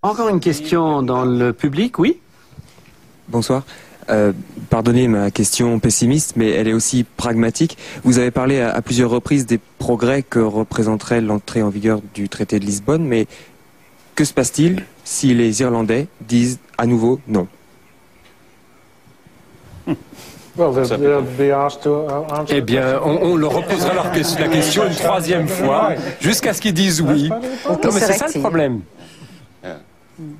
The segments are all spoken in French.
Encore une question dans le public, oui? Bonsoir. Pardonnez ma question pessimiste, mais elle est aussi pragmatique. Vous avez parlé à plusieurs reprises des progrès que représenterait l'entrée en vigueur du traité de Lisbonne, mais que se passe-t-il si les Irlandais disent à nouveau non? Eh bien, on leur reposera la question une troisième fois, jusqu'à ce qu'ils disent oui. Non, mais c'est ça le problème.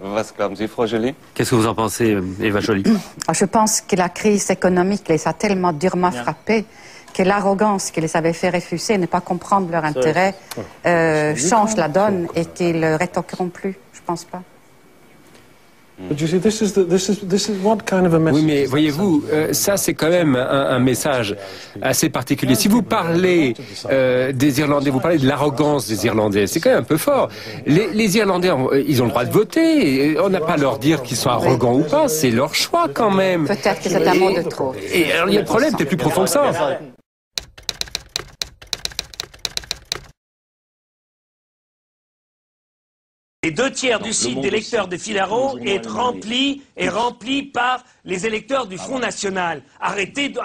Qu'est-ce que vous en pensez, Eva Joly? Je pense que la crise économique les a tellement durement frappés que l'arrogance qui les avait fait refuser, ne pas comprendre leur intérêt, change la donne et qu'ils ne rétoqueront plus. Je ne pense pas. Oui, mais voyez-vous, ça c'est quand même un message assez particulier. Si vous parlez des Irlandais, vous parlez de l'arrogance des Irlandais, c'est quand même un peu fort. Les Irlandais, ils ont le droit de voter, on n'a pas à leur dire qu'ils sont arrogants ou pas, c'est leur choix quand même. Peut-être que c'est un mot de trop. Et alors il y a le problème, c'est plus profond que ça. Les 2/3 du site d'électeurs de Figaro est rempli par les électeurs du Front National.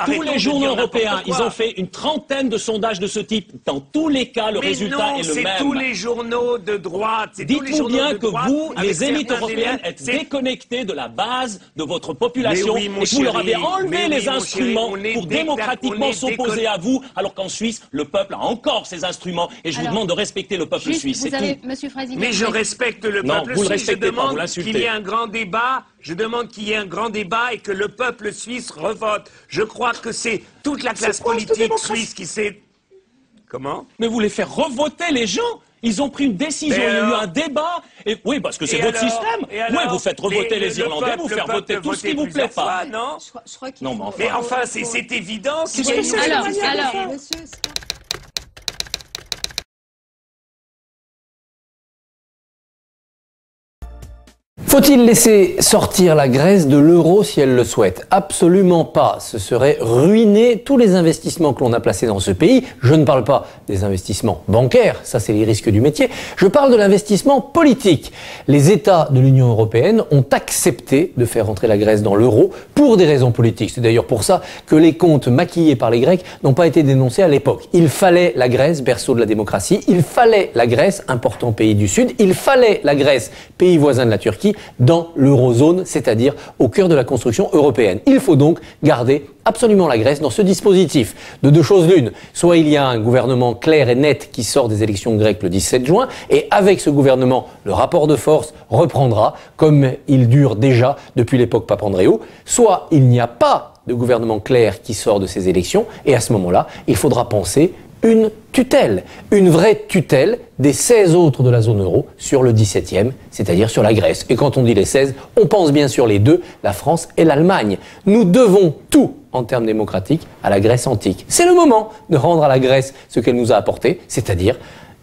Tous les journaux européens, ils ont fait une trentaine de sondages de ce type. Dans tous les cas, le résultat est le même. C'est tous les journaux de droite. Dites-nous bien que vous, les élites européennes, êtes déconnectés de la base de votre population et que vous leur avez enlevé les instruments pour démocratiquement s'opposer à vous, alors qu'en Suisse, le peuple a encore ses instruments et je vous demande de respecter le peuple suisse. Monsieur Fraisinger, mais je respecte le peuple suisse. Je demande qu'il y ait un grand débat. Je demande qu'il y ait un grand débat et que le peuple suisse revote. Je crois que c'est toute la classe politique suisse qui s'est... Comment? Mais vous les faire revoter les gens? Ils ont pris une décision, il y a eu un débat. Et oui, parce que c'est votre système. Oui, vous faites revoter les Irlandais, vous faire voter tout ce qui vous plaît pas. Non, je crois qu'il faut... Mais enfin, c'est évident. Alors, faut-il laisser sortir la Grèce de l'euro si elle le souhaite? Absolument pas. Ce serait ruiner tous les investissements que l'on a placés dans ce pays. Je ne parle pas des investissements bancaires, ça c'est les risques du métier. Je parle de l'investissement politique. Les États de l'Union européenne ont accepté de faire entrer la Grèce dans l'euro pour des raisons politiques. C'est d'ailleurs pour ça que les comptes maquillés par les Grecs n'ont pas été dénoncés à l'époque. Il fallait la Grèce, berceau de la démocratie. Il fallait la Grèce, important pays du Sud. Il fallait la Grèce, pays voisin de la Turquie, dans l'eurozone, c'est-à-dire au cœur de la construction européenne. Il faut donc garder absolument la Grèce dans ce dispositif. De deux choses l'une, soit il y a un gouvernement clair et net qui sort des élections grecques le 17 juin, et avec ce gouvernement, le rapport de force reprendra, comme il dure déjà depuis l'époque Papandréou, soit il n'y a pas de gouvernement clair qui sort de ces élections, et à ce moment-là, il faudra penser une tutelle, une vraie tutelle des 16 autres de la zone euro sur le 17e, c'est-à-dire sur la Grèce. Et quand on dit les 16, on pense bien sûr les deux, la France et l'Allemagne. Nous devons tout, en termes démocratiques, à la Grèce antique. C'est le moment de rendre à la Grèce ce qu'elle nous a apporté, c'est-à-dire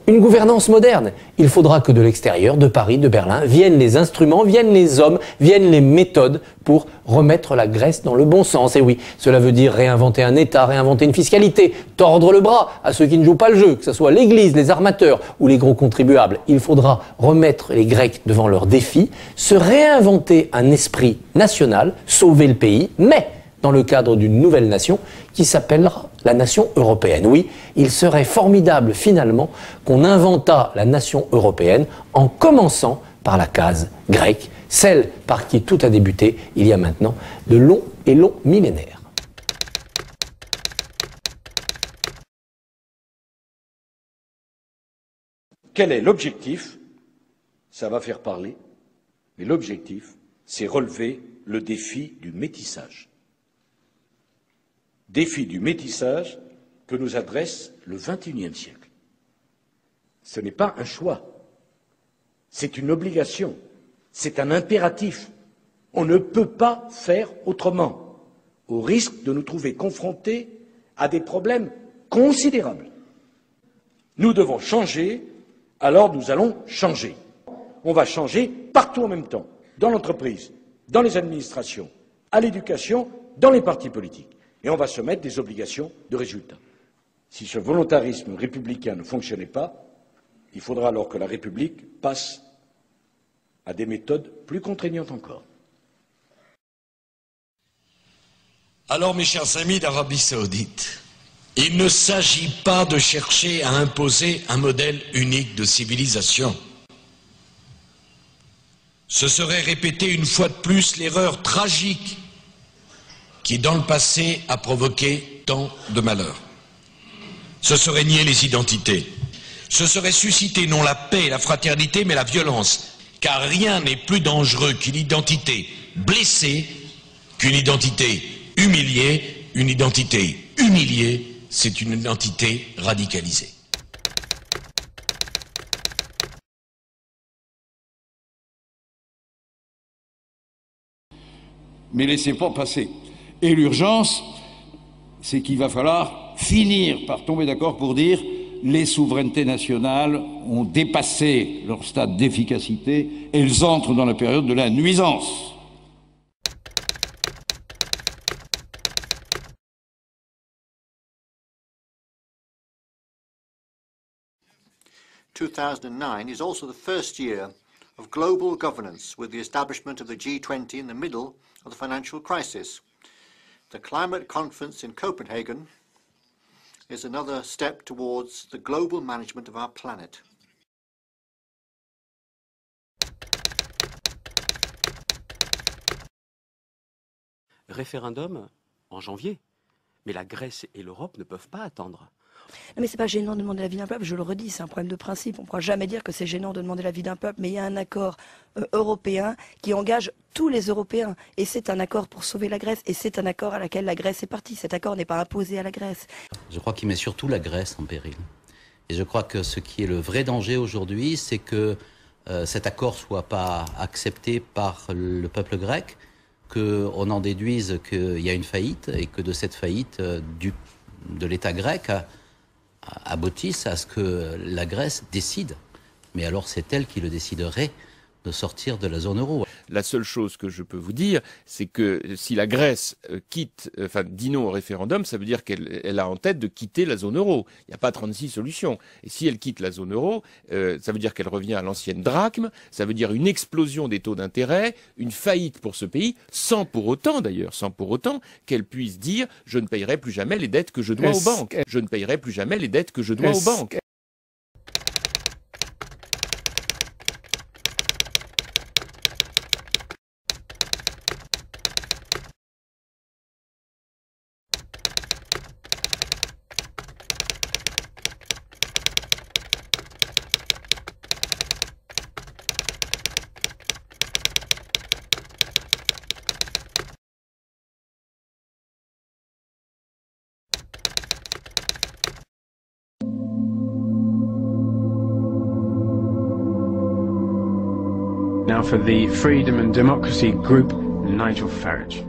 une gouvernance moderne. Il faudra que de l'extérieur, de Paris, de Berlin, viennent les instruments, viennent les hommes, viennent les méthodes pour remettre la Grèce dans le bon sens. Et oui, cela veut dire réinventer un État, réinventer une fiscalité, tordre le bras à ceux qui ne jouent pas le jeu, que ce soit l'Église, les armateurs ou les gros contribuables. Il faudra remettre les Grecs devant leurs défis, se réinventer un esprit national, sauver le pays, mais dans le cadre d'une nouvelle nation qui s'appellera la nation européenne. Oui, il serait formidable finalement qu'on inventât la nation européenne en commençant par la case grecque, celle par qui tout a débuté il y a maintenant de longs et longs millénaires. Quel est l'objectif? Ça va faire parler, mais l'objectif, c'est relever le défi du métissage. Défi du métissage que nous adresse le XXIe siècle. Ce n'est pas un choix, c'est une obligation, c'est un impératif. On ne peut pas faire autrement, au risque de nous trouver confrontés à des problèmes considérables. Nous devons changer, alors nous allons changer. On va changer partout en même temps, dans l'entreprise, dans les administrations, à l'éducation, dans les partis politiques. Et on va se mettre des obligations de résultat. Si ce volontarisme républicain ne fonctionnait pas, il faudra alors que la République passe à des méthodes plus contraignantes encore. Alors, mes chers amis d'Arabie Saoudite, il ne s'agit pas de chercher à imposer un modèle unique de civilisation. Ce serait répéter une fois de plus l'erreur tragique qui, dans le passé, a provoqué tant de malheurs. Ce serait nier les identités. Ce serait susciter non la paix et la fraternité, mais la violence. Car rien n'est plus dangereux qu'une identité blessée, qu'une identité humiliée. Une identité humiliée, c'est une identité radicalisée. Mais laissez pas passer. Et l'urgence, c'est qu'il va falloir finir par tomber d'accord pour dire les souverainetés nationales ont dépassé leur stade d'efficacité, elles entrent dans la période de la nuisance. « 2009 is also the first year of global governance with the establishment of the G20 in the middle of the financial crisis. The climate conference in Copenhagen is another step towards the global management of our planet. Référendum en janvier. Mais la Grèce et l'Europe ne peuvent pas attendre. Non mais c'est pas gênant de demander l'avis d'un peuple, je le redis, c'est un problème de principe. On ne pourra jamais dire que c'est gênant de demander l'avis d'un peuple, mais il y a un accord européen qui engage tous les Européens. Et c'est un accord pour sauver la Grèce, et c'est un accord à laquelle la Grèce est partie. Cet accord n'est pas imposé à la Grèce. Je crois qu'il met surtout la Grèce en péril. Et je crois que ce qui est le vrai danger aujourd'hui, c'est que cet accord ne soit pas accepté par le peuple grec, qu'on en déduise qu'il y a une faillite, et que de cette faillite de l'État grec aboutisse à ce que la Grèce décide. Mais alors c'est elle qui le déciderait de sortir de la zone euro. La seule chose que je peux vous dire, c'est que si la Grèce dit non au référendum, ça veut dire qu'elle a en tête de quitter la zone euro. Il n'y a pas 36 solutions. Et si elle quitte la zone euro, ça veut dire qu'elle revient à l'ancienne drachme, ça veut dire une explosion des taux d'intérêt, une faillite pour ce pays, sans pour autant qu'elle puisse dire « je ne payerai plus jamais les dettes que je dois aux banques ». Je ne payerai plus jamais les dettes que je dois aux banques. Now for the Freedom and Democracy Group, Nigel Farage.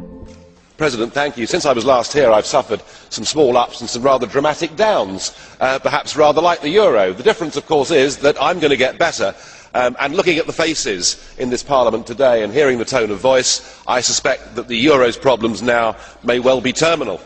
President, thank you. Since I was last here, I've suffered some small ups and some rather dramatic downs, perhaps rather like the euro. The difference, of course, is that I'm going to get better. And looking at the faces in this Parliament today and hearing the tone of voice, I suspect that the euro's problems now may well be terminal.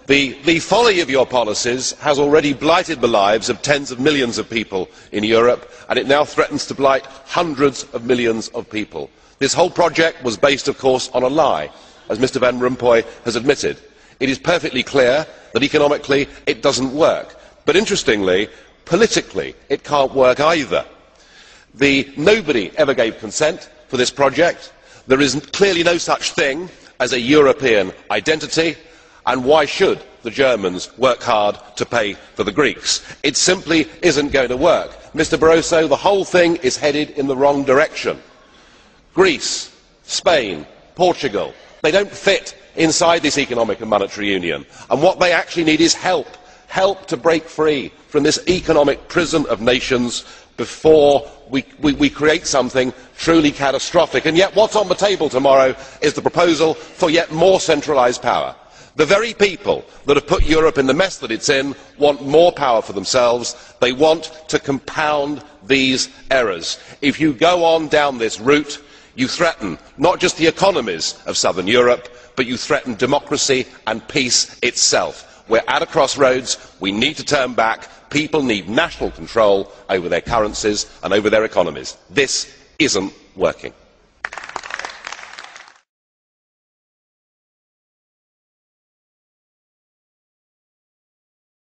The folly of your policies has already blighted the lives of tens of millions of people in Europe, and it now threatens to blight hundreds of millions of people. This whole project was based, of course, on a lie, as Mr Van Rompuy has admitted. It is perfectly clear that economically it doesn't work. But interestingly, politically, it can't work either. Nobody ever gave consent for this project. There is clearly no such thing as a European identity. And why should the Germans work hard to pay for the Greeks? It simply isn't going to work. Mr Barroso, the whole thing is headed in the wrong direction. Greece, Spain, Portugal, they don't fit inside this economic and monetary union. And what they actually need is help. Help to break free from this economic prison of nations before we create something truly catastrophic. And yet what's on the table tomorrow is the proposal for yet more centralised power. The very people that have put Europe in the mess that it's in want more power for themselves. They want to compound these errors. If you go on down this route, you threaten not just the economies of southern Europe, but you threaten democracy and peace itself. We're at a crossroads. We need to turn back. People need national control over their currencies and over their economies. This isn't working.